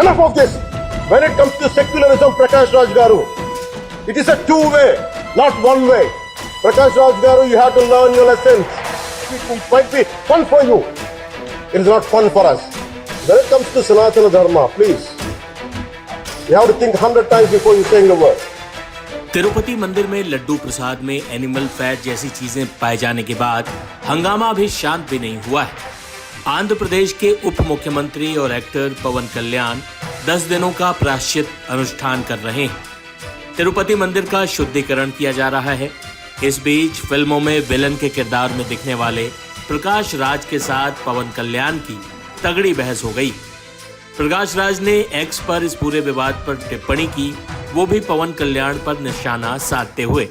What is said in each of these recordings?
Enough of this. When it comes to secularism, Prakash Raj Garu, it is a two-way, not one way. Prakash Raj Garu, you have to learn your lessons. It might be fun for you. It is not fun for us. When it comes to Sanatana Dharma, please, you have to think 100 times before you saying a word. Tirupati मंदिर में लड्डू प्रसाद में animal fat जैसी चीजें पाए जाने के बाद हंगामा अभी शांत भी नहीं हुआ है। आंध्र प्रदेश के उप मुख्यमंत्री और एक्टर पवन कल्याण 10 दिनों का प्रायश्चित अनुष्ठान कर रहे हैं। तिरुपति मंदिर का शुद्धिकरण किया जा रहा है। इस बीच फिल्मों में विलन के किरदार में दिखने वाले प्रकाश राज के साथ पवन कल्याण की तगड़ी बहस हो गई। प्रकाश राज ने एक्स पर इस पूरे विवाद पर टिप्पणी की, वो भी पवन कल्याण पर निशाना साधते हुए।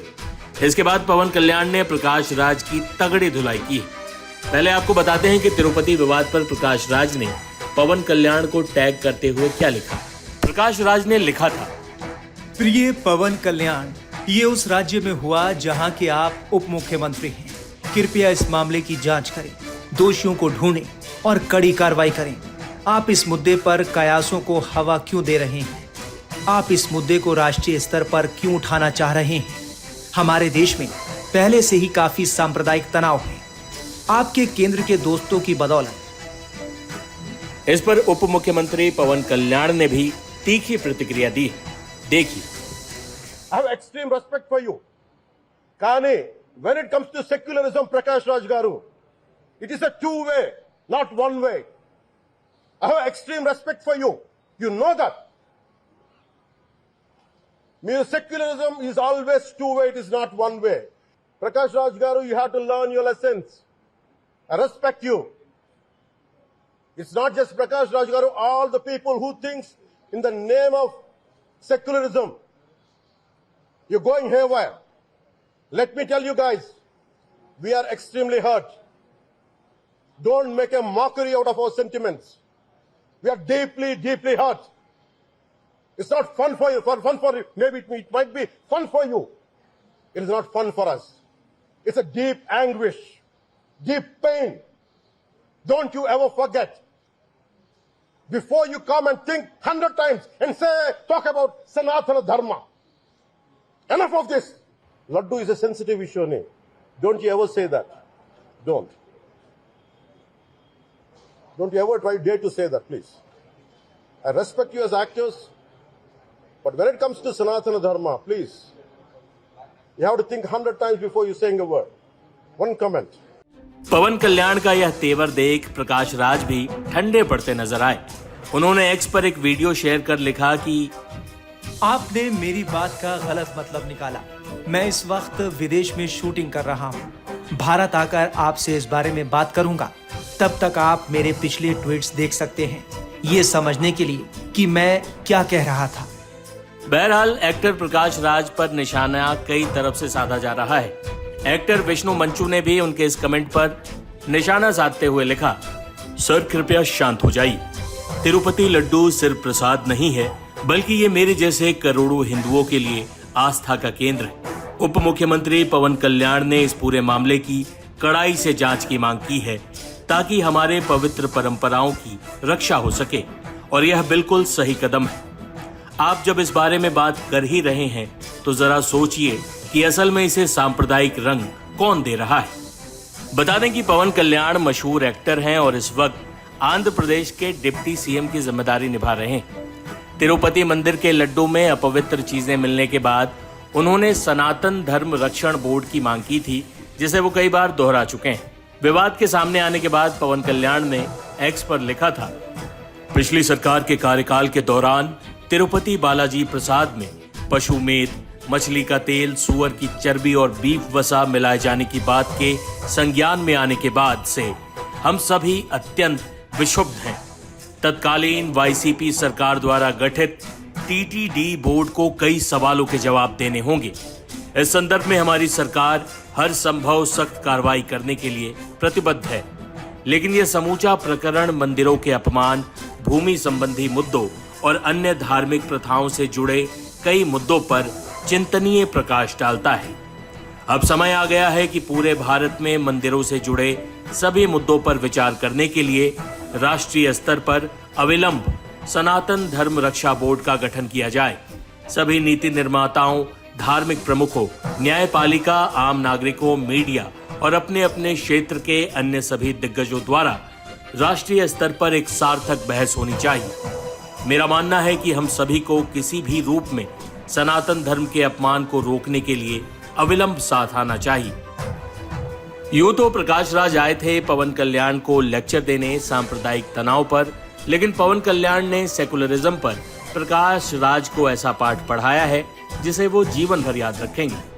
इसके बाद पवन कल्याण ने प्रकाश राज की तगड़ी धुलाई की। पहले आपको बताते हैं कि तिरुपति विवाद पर प्रकाश राज ने पवन कल्याण को टैग करते हुए क्या लिखा। प्रकाश राज ने लिखा था, प्रिय पवन कल्याण, ये उस राज्य में हुआ जहां के आप उप मुख्यमंत्री हैं। कृपया इस मामले की जांच करें, दोषियों को ढूंढें और कड़ी कार्रवाई करें। आप इस मुद्दे पर कयासों को हवा क्यों दे रहे हैं? आप इस मुद्दे को राष्ट्रीय स्तर पर क्यों उठाना चाह रहे हैं? हमारे देश में पहले से ही काफी सांप्रदायिक तनाव है, आपके केंद्र के दोस्तों की बदौलत। इस पर उप मुख्यमंत्री पवन कल्याण ने भी तीखी प्रतिक्रिया दी। देखिए, I have extreme respect for you. Kani, when it comes to secularism, Prakash Raj Garu, it is a two-way, not one way. I have extreme respect for you. You know that. Secularism is always two-way, it is not one way. Prakash Raj Garu, you have to learn your lessons. I respect you. It's not just Prakash Raj Garu, all the people who thinks in the name of secularism, you're going haywire. Let me tell you guys, we are extremely hurt. Don't make a mockery out of our sentiments. We are deeply, deeply hurt. It's not fun for you, maybe it might be fun for you. It is not fun for us. It's a deep anguish, deep pain. Don't you ever forget. Before you come and think 100 times and talk about Sanatana Dharma. Enough of this. Laddu is a sensitive issue, ne? Don't you ever say that. Don't. Don't you ever dare to say that, please. I respect you as actors, but when it comes to Sanatana Dharma, please, you have to think 100 times before you saying a word. One comment. पवन कल्याण का यह तेवर देख प्रकाश राज भी ठंडे पड़ते नजर आए। उन्होंने एक्स पर एक वीडियो शेयर कर लिखा कि आपने मेरी बात का गलत मतलब निकाला। मैं इस वक्त विदेश में शूटिंग कर रहा हूं। भारत आकर आपसे इस बारे में बात करूंगा। तब तक आप मेरे पिछले ट्वीट्स देख सकते हैं, ये समझने के लिए कि मैं क्या कह रहा था। बहरहाल एक्टर प्रकाश राज पर निशाना कई तरफ से साधा जा रहा है। एक्टर विष्णु मंचू ने भी उनके इस कमेंट पर निशाना साधते हुए लिखा, सर कृपया शांत हो जाइए। तिरुपति लड्डू सिर्फ प्रसाद नहीं है, बल्कि ये मेरे जैसे करोड़ों हिंदुओं के लिए आस्था का केंद्र है। उप मुख्यमंत्री पवन कल्याण ने इस पूरे मामले की कड़ाई से जांच की मांग की है, ताकि हमारे पवित्र परंपराओं की रक्षा हो सके, और यह बिल्कुल सही कदम है। आप जब इस बारे में बात कर ही रहे हैं, तो जरा सोचिए कि असल में इसे सांप्रदायिक रंग कौन दे रहा है। बता दें कि पवन कल्याण मशहूर एक्टर हैं और इस वक्त आंध्र प्रदेश के डिप्टी सीएम की जिम्मेदारी निभा रहे हैं। तिरुपति मंदिर के लड्डू में अपवित्र चीजें मिलने के बाद उन्होंने सनातन धर्म रक्षण बोर्ड की मांग की थी, जिसे वो कई बार दोहरा चुके हैं। विवाद के सामने आने के बाद पवन कल्याण ने एक्स पर लिखा था, पिछली सरकार के कार्यकाल के दौरान तिरुपति बालाजी प्रसाद में पशु मेद, मछली का तेल, सुअर की चर्बी और बीफ वसा मिलाए जाने की बात के संज्ञान में आने के बाद से हम सभी अत्यंत विक्षुब्ध हैं। तत्कालीन वाईसीपी सरकार द्वारा गठित टीटीडी बोर्ड को कई सवालों के जवाब देने होंगे। इस संदर्भ में हमारी सरकार हर संभव सख्त कार्रवाई करने के लिए प्रतिबद्ध है, लेकिन यह समूचा प्रकरण मंदिरों के अपमान, भूमि संबंधी मुद्दों और अन्य धार्मिक प्रथाओं से जुड़े कई मुद्दों पर चिंतनीय प्रकाश डालता है। अब समय आ गया है कि पूरे भारत में मंदिरों से जुड़े सभी मुद्दों पर विचार करने के लिए राष्ट्रीय स्तर पर अविलंब सनातन धर्म रक्षा बोर्ड का गठन किया जाए। सभी नीति निर्माताओं, धार्मिक प्रमुखों, न्यायपालिका, आम नागरिकों, मीडिया और अपने अपने क्षेत्र के अन्य सभी दिग्गजों द्वारा राष्ट्रीय स्तर पर एक सार्थक बहस होनी चाहिए। मेरा मानना है कि हम सभी को किसी भी रूप में सनातन धर्म के अपमान को रोकने के लिए अविलंब साथ आना चाहिए। यूं तो प्रकाश राज आए थे पवन कल्याण को लेक्चर देने सांप्रदायिक तनाव पर, लेकिन पवन कल्याण ने सेकुलरिज्म पर प्रकाश राज को ऐसा पाठ पढ़ाया है जिसे वो जीवन भर याद रखेंगे।